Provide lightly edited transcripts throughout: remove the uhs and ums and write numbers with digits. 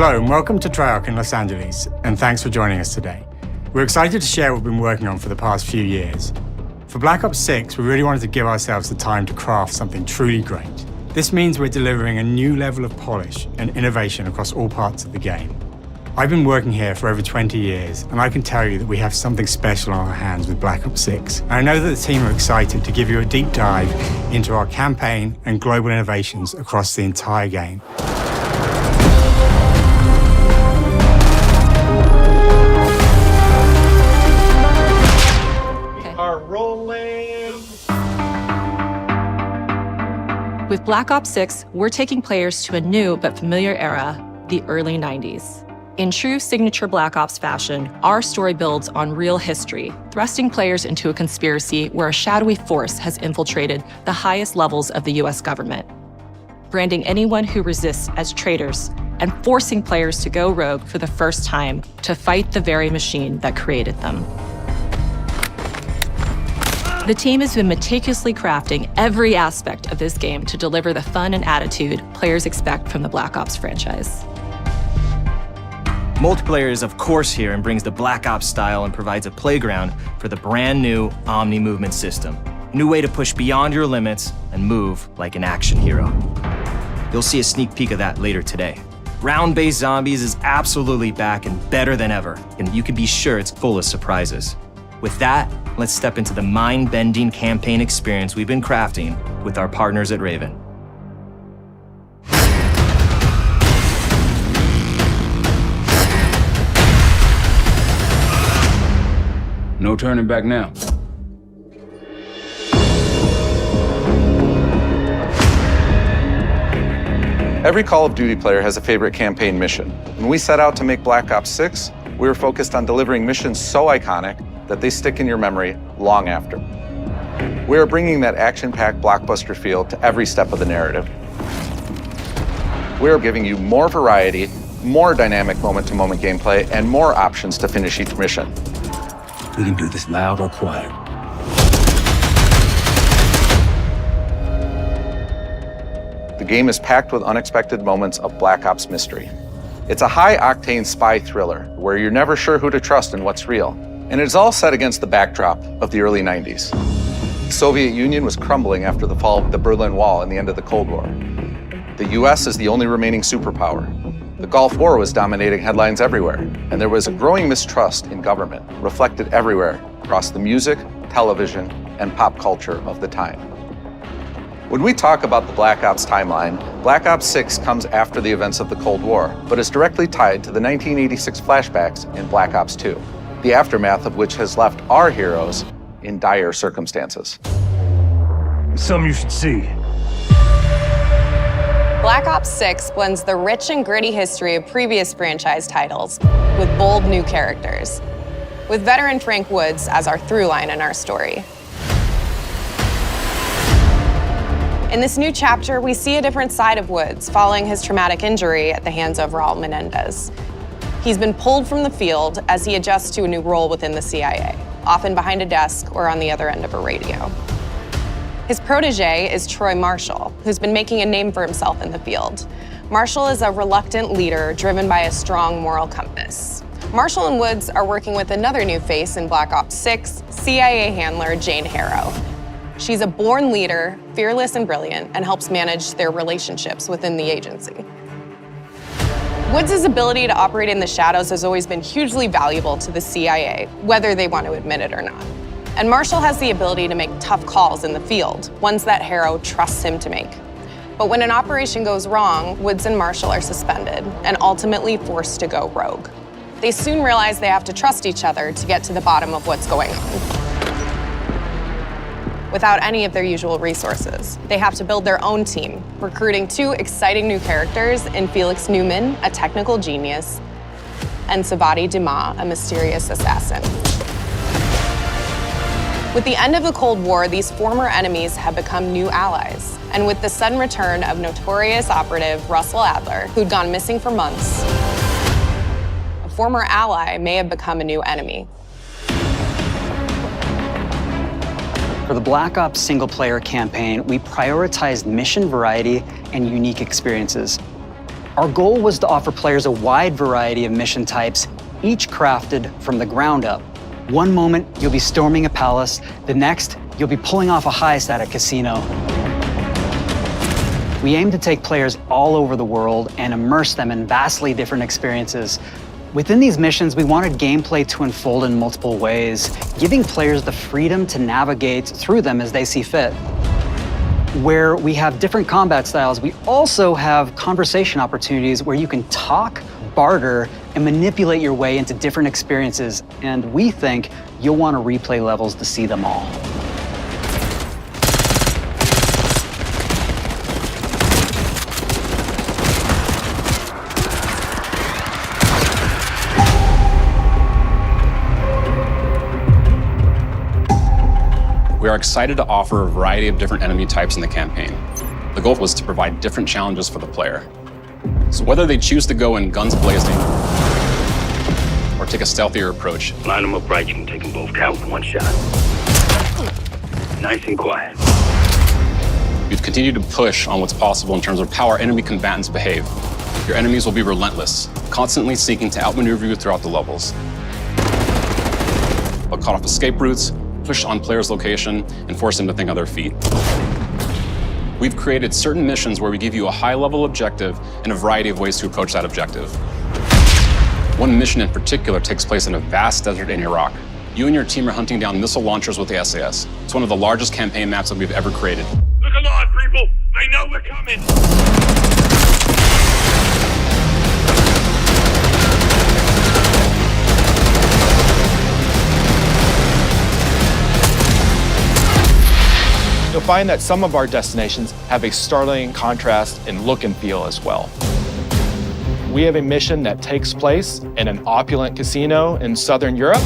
Hello and welcome to Treyarch in Los Angeles, and thanks for joining us today. We're excited to share what we've been working on for the past few years. For Black Ops 6, we really wanted to give ourselves the time to craft something truly great. This means we're delivering a new level of polish and innovation across all parts of the game. I've been working here for over 20 years, and I can tell you that we have something special on our hands with Black Ops 6. And I know that the team are excited to give you a deep dive into our campaign and global innovations across the entire game. With Black Ops 6, we're taking players to a new but familiar era, the early 90s. In true signature Black Ops fashion, our story builds on real history, thrusting players into a conspiracy where a shadowy force has infiltrated the highest levels of the US government, branding anyone who resists as traitors and forcing players to go rogue for the first time to fight the very machine that created them. The team has been meticulously crafting every aspect of this game to deliver the fun and attitude players expect from the Black Ops franchise. Multiplayer is of course here and brings the Black Ops style and provides a playground for the brand new Omni movement system. A new way to push beyond your limits and move like an action hero. You'll see a sneak peek of that later today. Round-based zombies is absolutely back and better than ever, and you can be sure it's full of surprises. With that, let's step into the mind-bending campaign experience we've been crafting with our partners at Raven. No turning back now. Every Call of Duty player has a favorite campaign mission. When we set out to make Black Ops 6, we were focused on delivering missions so iconic that they stick in your memory long after. We are bringing that action-packed blockbuster feel to every step of the narrative. We are giving you more variety, more dynamic moment-to-moment gameplay, and more options to finish each mission. We can do this loud or quiet. The game is packed with unexpected moments of Black Ops mystery. It's a high-octane spy thriller where you're never sure who to trust and what's real. And it's all set against the backdrop of the early 90s. The Soviet Union was crumbling after the fall of the Berlin Wall and the end of the Cold War. The US is the only remaining superpower. The Gulf War was dominating headlines everywhere, and there was a growing mistrust in government, reflected everywhere across the music, television, and pop culture of the time. When we talk about the Black Ops timeline, Black Ops 6 comes after the events of the Cold War, but is directly tied to the 1986 flashbacks in Black Ops 2, the aftermath of which has left our heroes in dire circumstances. Something you should see. Black Ops 6 blends the rich and gritty history of previous franchise titles with bold new characters, with veteran Frank Woods as our through line in our story. In this new chapter, we see a different side of Woods following his traumatic injury at the hands of Raul Menendez. He's been pulled from the field as he adjusts to a new role within the CIA, often behind a desk or on the other end of a radio. His protege is Troy Marshall, who's been making a name for himself in the field. Marshall is a reluctant leader driven by a strong moral compass. Marshall and Woods are working with another new face in Black Ops 6, CIA handler Jane Harrow. She's a born leader, fearless and brilliant, and helps manage their relationships within the agency. Woods' ability to operate in the shadows has always been hugely valuable to the CIA, whether they want to admit it or not. And Marshall has the ability to make tough calls in the field, ones that Harrow trusts him to make. But when an operation goes wrong, Woods and Marshall are suspended and ultimately forced to go rogue. They soon realize they have to trust each other to get to the bottom of what's going on. Without any of their usual resources, they have to build their own team, recruiting two exciting new characters in Felix Newman, a technical genius, and Savati Dumas, a mysterious assassin. With the end of the Cold War, these former enemies have become new allies. And with the sudden return of notorious operative Russell Adler, who'd gone missing for months, a former ally may have become a new enemy. For the Black Ops single-player campaign, we prioritized mission variety and unique experiences. Our goal was to offer players a wide variety of mission types, each crafted from the ground up. One moment, you'll be storming a palace. The next, you'll be pulling off a heist at a casino. We aim to take players all over the world and immerse them in vastly different experiences. Within these missions, we wanted gameplay to unfold in multiple ways, giving players the freedom to navigate through them as they see fit. Where we have different combat styles, we also have conversation opportunities where you can talk, barter, and manipulate your way into different experiences. And we think you'll want to replay levels to see them all. We are excited to offer a variety of different enemy types in the campaign. The goal was to provide different challenges for the player. So whether they choose to go in guns blazing or take a stealthier approach, Line them up right, you can take them both down with one shot. Nice and quiet. we've continued to push on what's possible in terms of how our enemy combatants behave. Your enemies will be relentless, constantly seeking to outmaneuver you throughout the levels. They'll cut off escape routes, push on players' location, and force them to think on their feet. We've created certain missions where we give you a high-level objective and a variety of ways to approach that objective. One mission in particular takes place in a vast desert in Iraq. You and your team are hunting down missile launchers with the SAS. It's one of the largest campaign maps that we've ever created. Look alive, people! They know we're coming! You'll find that some of our destinations have a startling contrast in look and feel as well. We have a mission that takes place in an opulent casino in Southern Europe.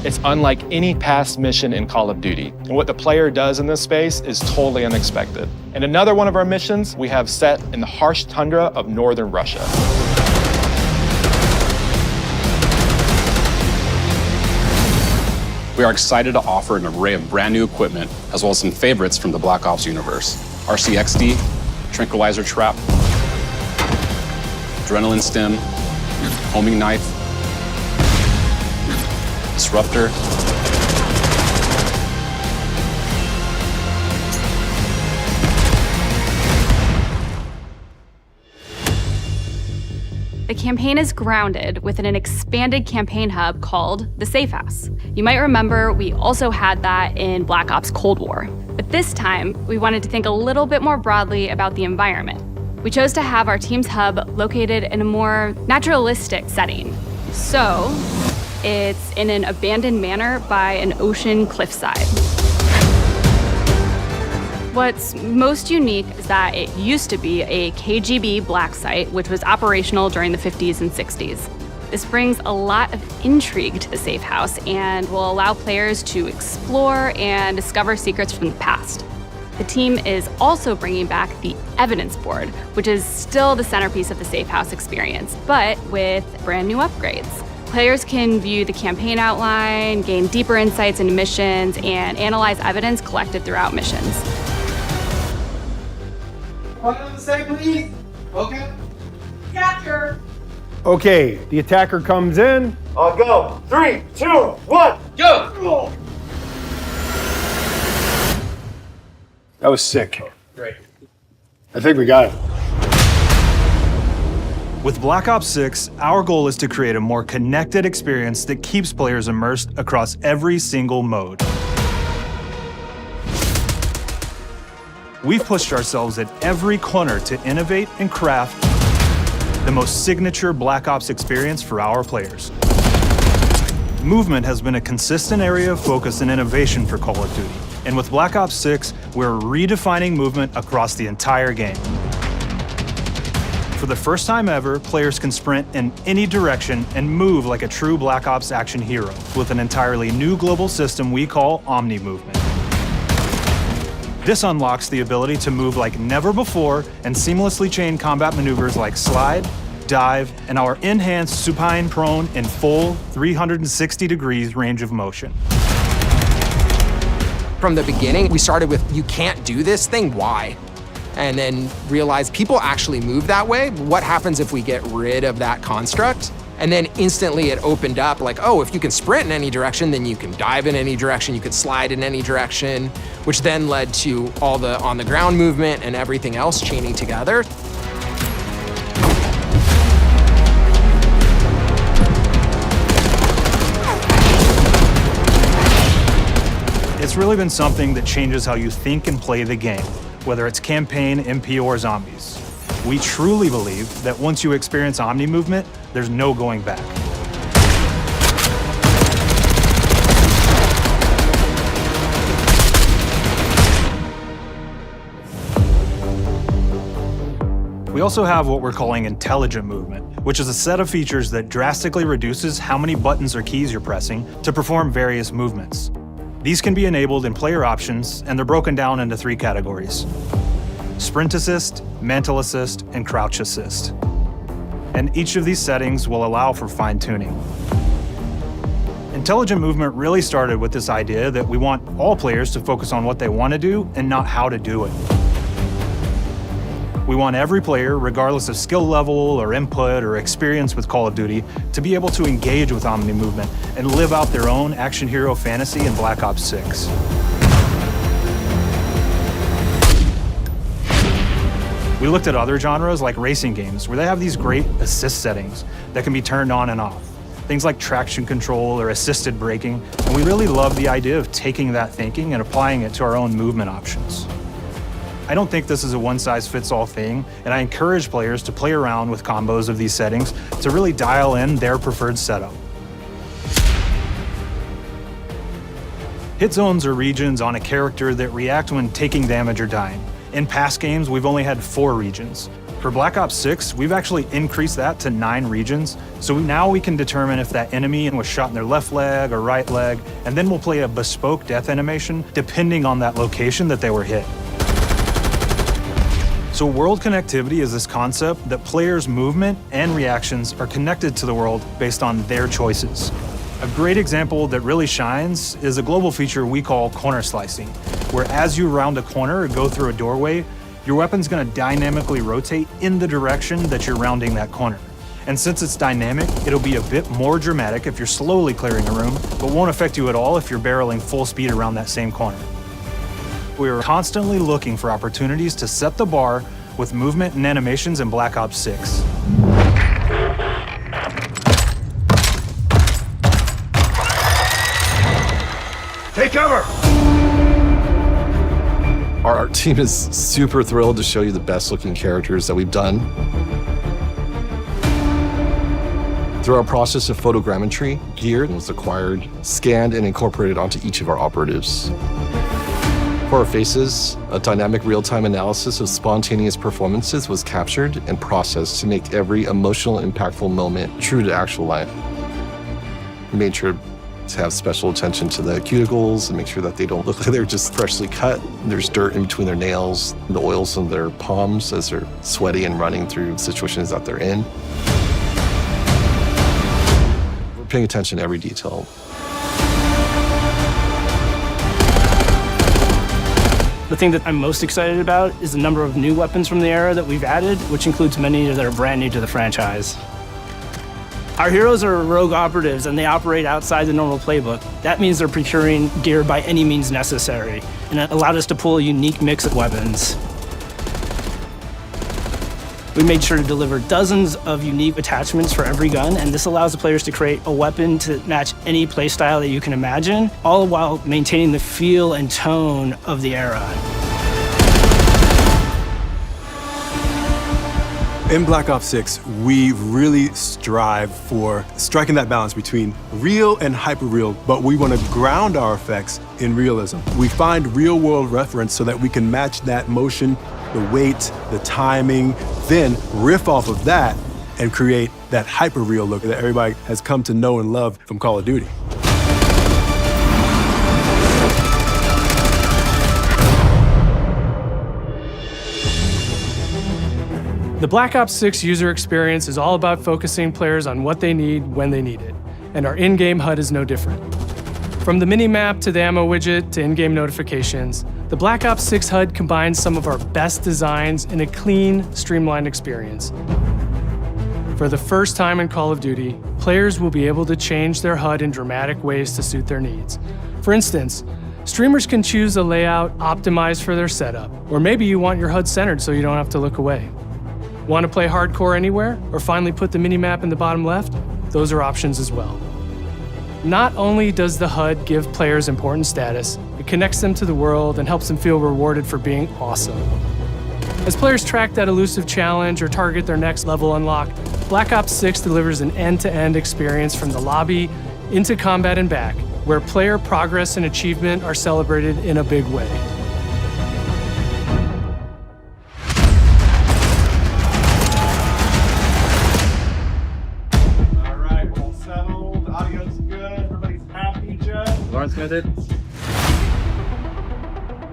It's unlike any past mission in Call of Duty. And what the player does in this space is totally unexpected. And another one of our missions we have set in the harsh tundra of northern Russia. We are excited to offer an array of brand new equipment, as well as some favorites from the Black Ops universe. RCXD, Tranquilizer Trap, Adrenaline Stim, Homing Knife, Disruptor, The campaign is grounded within an expanded campaign hub called the Safe House. You might remember we also had that in Black Ops Cold War. But this time, we wanted to think a little bit more broadly about the environment. We chose to have our team's hub located in a more naturalistic setting. So, it's in an abandoned manor by an ocean cliffside. What's most unique is that it used to be a KGB black site, which was operational during the 50s and 60s. This brings a lot of intrigue to the Safe House and will allow players to explore and discover secrets from the past. The team is also bringing back the evidence board, which is still the centerpiece of the Safe House experience, but with brand new upgrades. Players can view the campaign outline, gain deeper insights into missions, and analyze evidence collected throughout missions. One on the side, please. Okay. Capture. Okay, the attacker comes in. I'll go. 3, 2, 1, go! That was sick. Great. I think we got it. With Black Ops 6, our goal is to create a more connected experience that keeps players immersed across every single mode. We've pushed ourselves at every corner to innovate and craft the most signature Black Ops experience for our players. Movement has been a consistent area of focus and innovation for Call of Duty. And with Black Ops 6, we're redefining movement across the entire game. For the first time ever, players can sprint in any direction and move like a true Black Ops action hero with an entirely new global system we call Omni Movement. This unlocks the ability to move like never before and seamlessly chain combat maneuvers like slide, dive, and our enhanced supine prone in full 360 degrees range of motion. From the beginning, we started with, you can't do this thing, why? and then realized people actually move that way. What happens if we get rid of that construct? And then instantly it opened up like, oh, if you can sprint in any direction, then you can dive in any direction, you could slide in any direction, which then led to all the on-the-ground movement and everything else chaining together. It's really been something that changes how you think and play the game, whether it's campaign, MP, or zombies. We truly believe that once you experience Omni movement, there's no going back. We also have what we're calling intelligent movement, which is a set of features that drastically reduces how many buttons or keys you're pressing to perform various movements. These can be enabled in player options, and they're broken down into 3 categories: sprint assist, mantle assist, and crouch assist. And each of these settings will allow for fine-tuning. Intelligent movement really started with this idea that we want all players to focus on what they want to do and not how to do it. We want every player, regardless of skill level or input or experience with Call of Duty, to be able to engage with Omni movement and live out their own action hero fantasy in Black Ops 6. We looked at other genres like racing games, where they have these great assist settings that can be turned on and off. Things like traction control or assisted braking, and we really love the idea of taking that thinking and applying it to our own movement options. I don't think this is a one-size-fits-all thing, and I encourage players to play around with combos of these settings to really dial in their preferred setup. Hit zones are regions on a character that react when taking damage or dying. In past games, we've only had 4 regions. For Black Ops 6, we've actually increased that to 9 regions, so now we can determine if that enemy was shot in their left leg or right leg, and then we'll play a bespoke death animation depending on that location that they were hit. So world connectivity is this concept that players' movement and reactions are connected to the world based on their choices. A great example that really shines is a global feature we call corner slicing, where as you round a corner or go through a doorway, your weapon's gonna dynamically rotate in the direction that you're rounding that corner. And since it's dynamic, it'll be a bit more dramatic if you're slowly clearing a room, but won't affect you at all if you're barreling full speed around that same corner. We are constantly looking for opportunities to set the bar with movement and animations in Black Ops 6. Take cover! Our team is super thrilled to show you the best looking characters that we've done. Through our process of photogrammetry, gear was acquired, scanned, and incorporated onto each of our operatives. For our faces, a dynamic real-time analysis of spontaneous performances was captured and processed to make every emotional, impactful moment true to actual life. We made sure to have special attention to the cuticles and make sure that they don't look like they're just freshly cut. There's dirt in between their nails, the oils on their palms as they're sweaty and running through situations that they're in. We're paying attention to every detail. The thing that I'm most excited about is the number of new weapons from the era that we've added, which includes many that are brand new to the franchise. Our heroes are rogue operatives and they operate outside the normal playbook. That means they're procuring gear by any means necessary, and it allowed us to pull a unique mix of weapons. We made sure to deliver dozens of unique attachments for every gun, and this allows the players to create a weapon to match any playstyle that you can imagine, all while maintaining the feel and tone of the era. In Black Ops 6, we really strive for striking that balance between real and hyper-real, but we want to ground our effects in realism. We find real-world reference so that we can match that motion, the weight, the timing, then riff off of that and create that hyper-real look that everybody has come to know and love from Call of Duty. The Black Ops 6 user experience is all about focusing players on what they need when they need it, and our in-game HUD is no different. From the mini-map to the ammo widget to in-game notifications, The Black Ops 6 HUD combines some of our best designs in a clean, streamlined experience. For the first time in Call of Duty, players will be able to change their HUD in dramatic ways to suit their needs. For instance, streamers can choose a layout optimized for their setup, or maybe you want your HUD centered so you don't have to look away. Want to play hardcore anywhere, or finally put the minimap in the bottom left? Those are options as well. Not only does the HUD give players important status, it connects them to the world and helps them feel rewarded for being awesome. As players track that elusive challenge or target their next level unlock, Black Ops 6 delivers an end-to-end experience from the lobby into combat and back, where player progress and achievement are celebrated in a big way. All right, we're all settled. Audio's good. Everybody's happy, Jeff. Lawrence got it.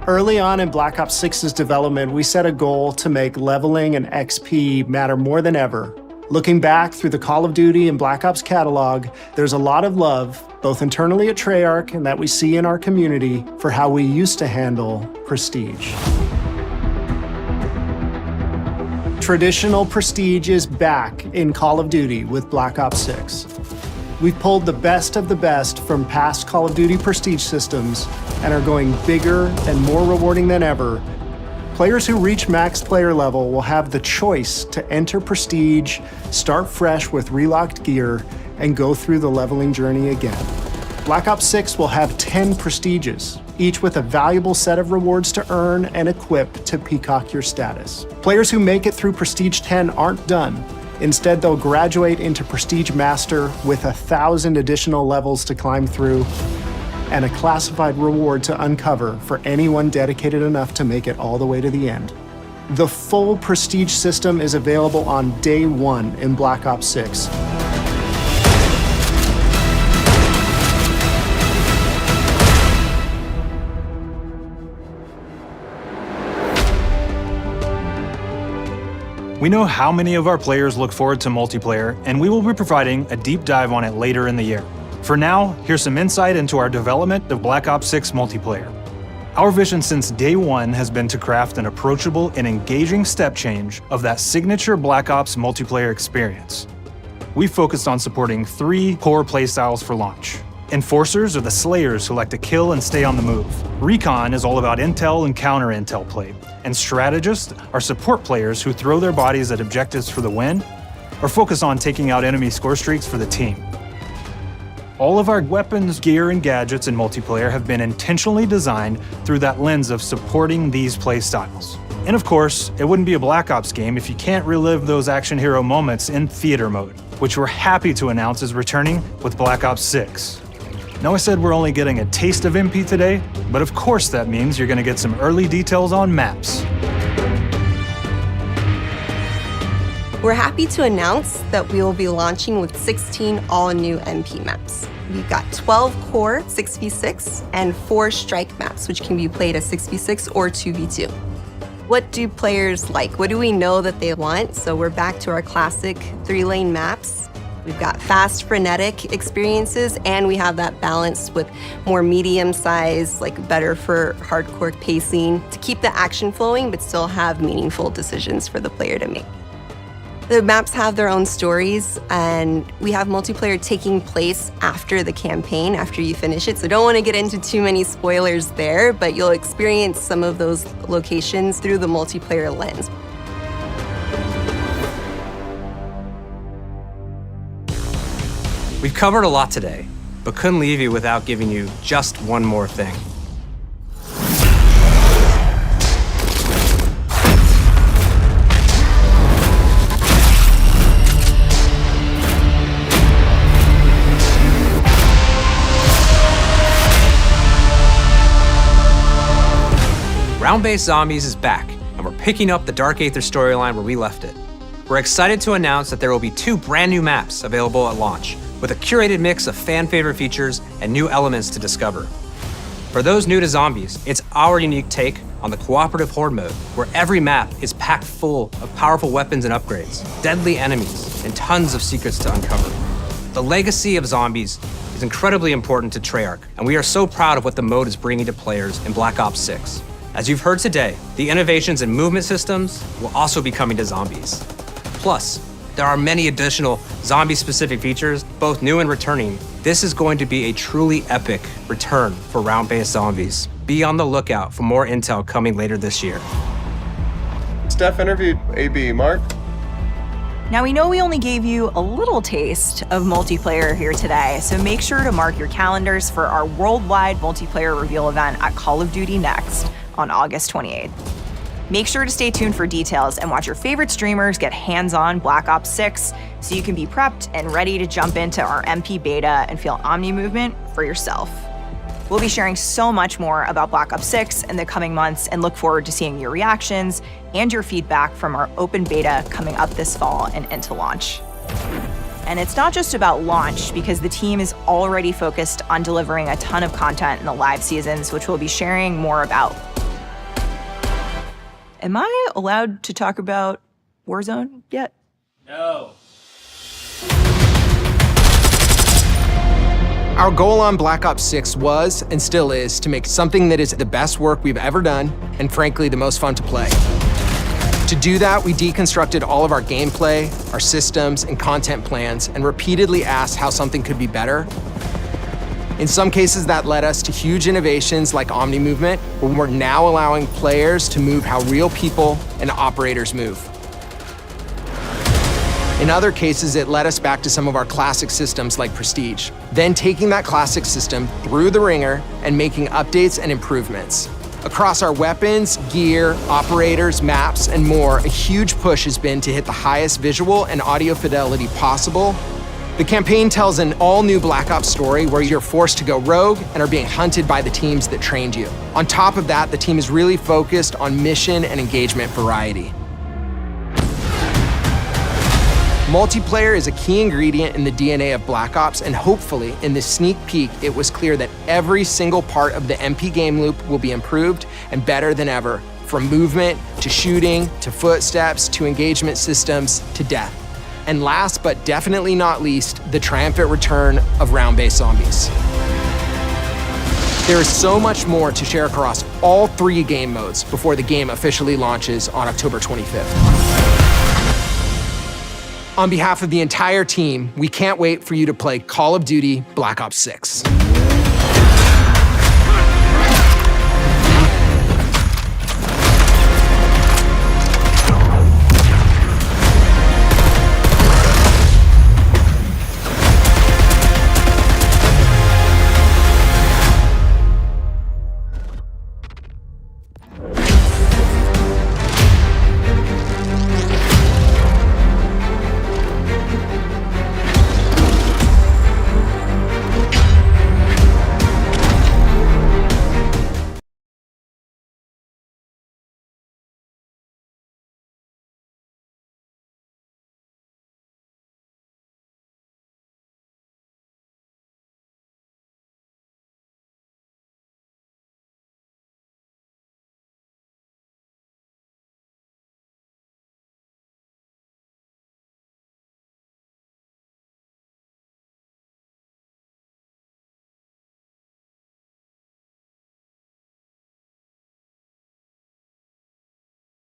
Early on in Black Ops 6's development, we set a goal to make leveling and XP matter more than ever. Looking back through the Call of Duty and Black Ops catalog, there's a lot of love, both internally at Treyarch and that we see in our community, for how we used to handle prestige. Traditional prestige is back in Call of Duty with Black Ops 6. We've pulled the best of the best from past Call of Duty prestige systems and are going bigger and more rewarding than ever. Players who reach max player level will have the choice to enter prestige, start fresh with relocked gear, and go through the leveling journey again. Black Ops 6 will have 10 prestiges, each with a valuable set of rewards to earn and equip to peacock your status. Players who make it through Prestige 10 aren't done. Instead, they'll graduate into Prestige Master with 1,000 additional levels to climb through and a classified reward to uncover for anyone dedicated enough to make it all the way to the end. The full Prestige system is available on day one in Black Ops 6. We know how many of our players look forward to multiplayer, and we will be providing a deep dive on it later in the year. For now, here's some insight into our development of Black Ops 6 multiplayer. Our vision since day one has been to craft an approachable and engaging step change of that signature Black Ops multiplayer experience. We focused on supporting 3 core playstyles for launch. Enforcers are the slayers who like to kill and stay on the move. Recon is all about intel and counter-intel play. And strategists are support players who throw their bodies at objectives for the win or focus on taking out enemy score streaks for the team. All of our weapons, gear, and gadgets in multiplayer have been intentionally designed through that lens of supporting these play styles. And of course, it wouldn't be a Black Ops game if you can't relive those action hero moments in theater mode, which we're happy to announce is returning with Black Ops 6. Now I said we're only getting a taste of MP today, but of course that means you're gonna get some early details on maps. We're happy to announce that we will be launching with 16 all-new MP maps. We've got 12 core 6v6 and 4 strike maps, which can be played as 6v6 or 2v2. What do players like? What do we know that they want? So we're back to our classic 3-lane maps. We've got fast, frenetic experiences, and we have that balance with more medium-sized, like better for hardcore pacing to keep the action flowing, but still have meaningful decisions for the player to make. The maps have their own stories, and we have multiplayer taking place after the campaign, after you finish it. So don't want to get into too many spoilers there, but you'll experience some of those locations through the multiplayer lens. We've covered a lot today, but couldn't leave you without giving you just one more thing. Round-based Zombies is back, and we're picking up the Dark Aether storyline where we left it. We're excited to announce that there will be 2 brand new maps available at launch, with a curated mix of fan-favorite features and new elements to discover. For those new to Zombies, it's our unique take on the cooperative horde mode, where every map is packed full of powerful weapons and upgrades, deadly enemies, and tons of secrets to uncover. The legacy of Zombies is incredibly important to Treyarch, and we are so proud of what the mode is bringing to players in Black Ops 6. As you've heard today, the innovations in movement systems will also be coming to zombies. Plus, there are many additional zombie-specific features, both new and returning. This is going to be a truly epic return for round-based zombies. Be on the lookout for more intel coming later this year. Steph interviewed AB. Mark? Now, we know we only gave you a little taste of multiplayer here today, so make sure to mark your calendars for our worldwide multiplayer reveal event at Call of Duty Next on August 28th. Make sure to stay tuned for details and watch your favorite streamers get hands-on Black Ops 6 so you can be prepped and ready to jump into our MP beta and feel Omni movement for yourself. We'll be sharing so much more about Black Ops 6 in the coming months and look forward to seeing your reactions and your feedback from our open beta coming up this fall and into launch. And it's not just about launch, because the team is already focused on delivering a ton of content in the live seasons, which we'll be sharing more about. Am I allowed to talk about Warzone yet? No. Our goal on Black Ops 6 was, and still is, to make something that is the best work we've ever done, and frankly, the most fun to play. To do that, we deconstructed all of our gameplay, our systems, and content plans, and repeatedly asked how something could be better. In some cases, that led us to huge innovations like Omni movement, where we're now allowing players to move how real people and operators move. In other cases, it led us back to some of our classic systems like Prestige, then taking that classic system through the ringer and making updates and improvements. Across our weapons, gear, operators, maps, and more, a huge push has been to hit the highest visual and audio fidelity possible. The campaign tells an all-new Black Ops story where you're forced to go rogue and are being hunted by the teams that trained you. On top of that, the team is really focused on mission and engagement variety. Multiplayer is a key ingredient in the DNA of Black Ops, and hopefully, in this sneak peek, it was clear that every single part of the MP game loop will be improved and better than ever, from movement, to shooting, to footsteps, to engagement systems, to death. And last but definitely not least, the triumphant return of round-based zombies. There is so much more to share across all 3 game modes before the game officially launches on October 25th. On behalf of the entire team, we can't wait for you to play Call of Duty Black Ops 6.